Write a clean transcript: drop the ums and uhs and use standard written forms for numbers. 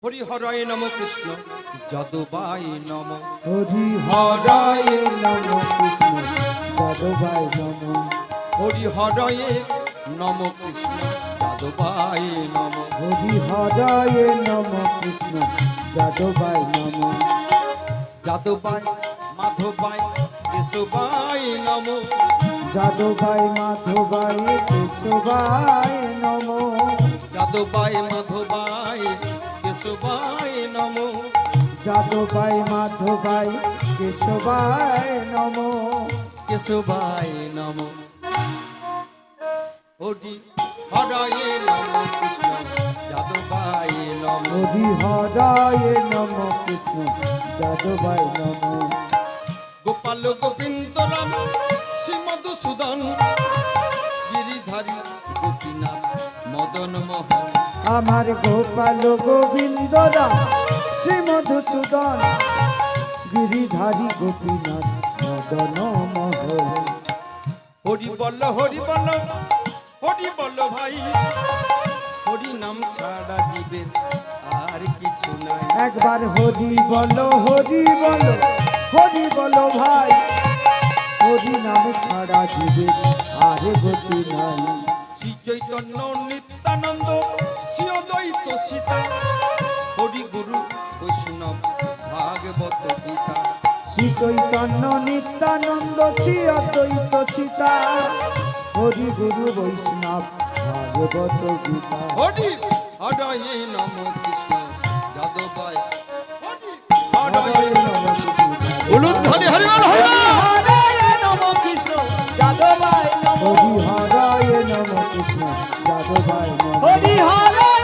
হরি হরায় নম কৃষ্ণ যাদবাই নম। হরি হরায় নম কৃষ্ণ যাদবাই নম। হরি হরায় নম কৃষ্ণ যাদবাই নম। হরি হরায় নম কৃষ্ণ যাদবাই নম। যাদবাই মাধবাই কেশবাই নম। যাদবাই মাধবাই কেশবাই নম। যাদবাই মাধবাই কেশবাই নম। যাদবাই মাধবাই কেশবাই নম। কেশবাই নম। হরি হরায় নম কৃষ্ণ যাদবাই নম। হরি হরায় নম কৃষ্ণ যাদবাই নম। গোপাল গোবিন্দ রাম শ্রী মধুসূদন গিরিধারী গোপীনাথ মদন মোহন। আমার গোপাল গোবিন্দ রাম শ্রী মধুসূদন গিরিধারী গোপীনাথ মদন মোহন। হরি বল হরি বল হরি বল ভাই, হরি নাম ছাড়া জীবের আর কিছু নাই। একবার হরি বলো হরি বলো হরি বলো ভাই, হরি নাম ছাড়া জীবে আর গতি নাই। শ্রী চৈতন্য নিত্যানন্দ শ্রী অদ্বৈত সীতা, হরি গুরু বৈষ্ণব ভাগবত গীতা। শ্রী চৈতন্য নিত্যানন্দ শ্রী অদ্বৈত সীতা, হরি গুরু বৈষ্ণব ভাগবত গীতা। হরি হরায় নম কৃষ্ণ যাদবাই। হরি হরায় হরায় নম কৃষ্ণ বলুন হরি হরি বল হরি। হরায় নম কৃষ্ণ যাদবাই নম। হরি হরায় নম কৃষ্ণ যাদবাই নম। হরি হরায়